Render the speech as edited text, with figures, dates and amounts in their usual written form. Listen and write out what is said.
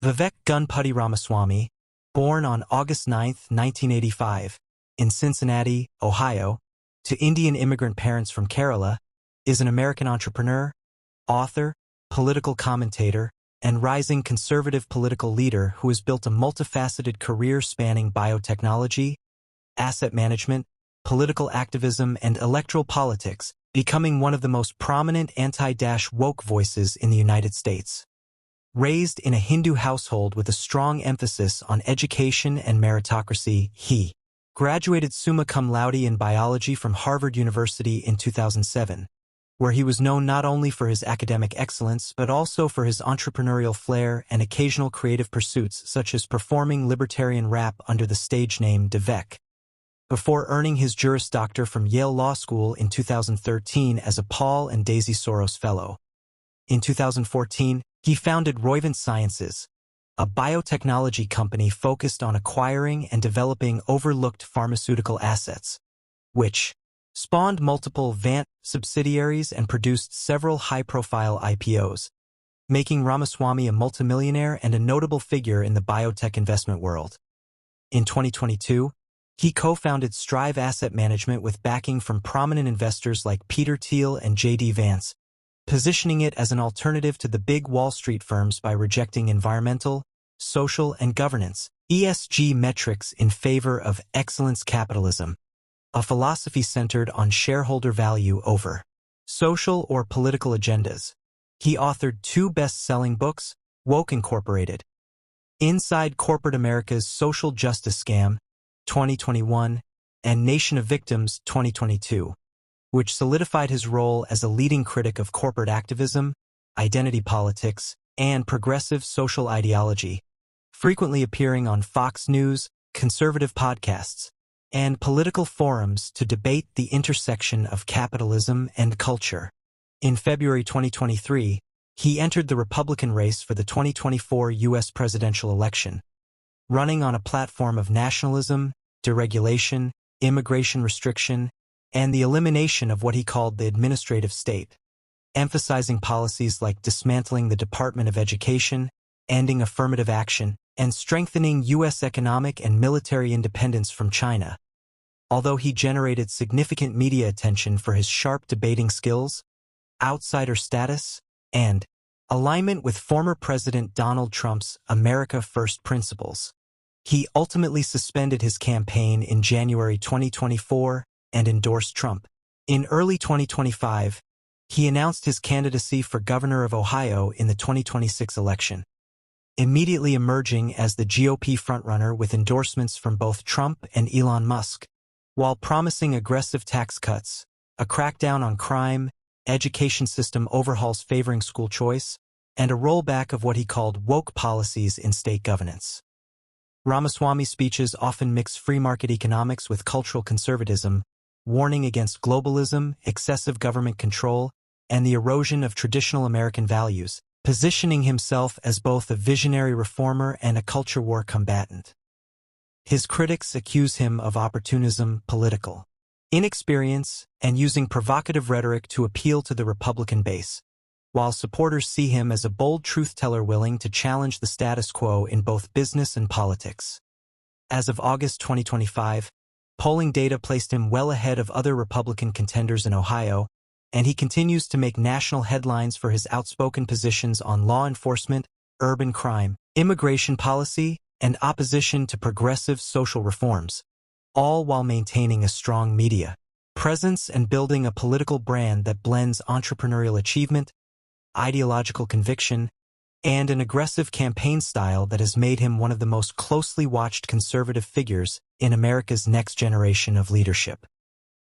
Vivek Ramaswamy, born on August 9, 1985, in Cincinnati, Ohio, to Indian immigrant parents from Kerala, is an American entrepreneur, author, political commentator, and rising conservative political leader who has built a multifaceted career spanning biotechnology, asset management, political activism, and electoral politics, becoming one of the most prominent anti-woke voices in the United States. Raised in a Hindu household with a strong emphasis on education and meritocracy, he graduated summa cum laude in biology from Harvard University in 2007, where he was known not only for his academic excellence but also for his entrepreneurial flair and occasional creative pursuits such as performing libertarian rap under the stage name Vivek, before earning his Juris Doctor from Yale Law School in 2013 as a Paul and Daisy Soros Fellow. In 2014, he founded Roivant Sciences, a biotechnology company focused on acquiring and developing overlooked pharmaceutical assets, which spawned multiple Vant subsidiaries and produced several high-profile IPOs, making Ramaswamy a multimillionaire and a notable figure in the biotech investment world. In 2022, he co-founded Strive Asset Management with backing from prominent investors like Peter Thiel and J.D. Vance, positioning it as an alternative to the big Wall Street firms by rejecting environmental, social, and governance (ESG) metrics in favor of excellence capitalism, a philosophy centered on shareholder value over social or political agendas. He authored 2 best-selling books, Woke Incorporated, Inside Corporate America's Social Justice Scam, 2021, and Nation of Victims, 2022. Which solidified his role as a leading critic of corporate activism, identity politics, and progressive social ideology, frequently appearing on Fox News, conservative podcasts, and political forums to debate the intersection of capitalism and culture. In February 2023, he entered the Republican race for the 2024 U.S. presidential election, running on a platform of nationalism, deregulation, immigration restriction, and the elimination of what he called the administrative state, emphasizing policies like dismantling the Department of Education, ending affirmative action, and strengthening U.S. economic and military independence from China. Although he generated significant media attention for his sharp debating skills, outsider status, and alignment with former President Donald Trump's America First principles, he ultimately suspended his campaign in January 2024 and endorsed Trump. In early 2025, he announced his candidacy for governor of Ohio in the 2026 election, immediately emerging as the GOP frontrunner with endorsements from both Trump and Elon Musk, while promising aggressive tax cuts, a crackdown on crime, education system overhauls favoring school choice, and a rollback of what he called woke policies in state governance. Ramaswamy's speeches often mix free market economics with cultural conservatism, warning against globalism, excessive government control, and the erosion of traditional American values, positioning himself as both a visionary reformer and a culture war combatant. His critics accuse him of opportunism, political inexperience, and using provocative rhetoric to appeal to the Republican base, while supporters see him as a bold truth-teller willing to challenge the status quo in both business and politics. As of August 2025, polling data placed him well ahead of other Republican contenders in Ohio, and he continues to make national headlines for his outspoken positions on law enforcement, urban crime, immigration policy, and opposition to progressive social reforms, all while maintaining a strong media presence and building a political brand that blends entrepreneurial achievement, ideological conviction, and an aggressive campaign style that has made him one of the most closely watched conservative figures in America's next generation of leadership.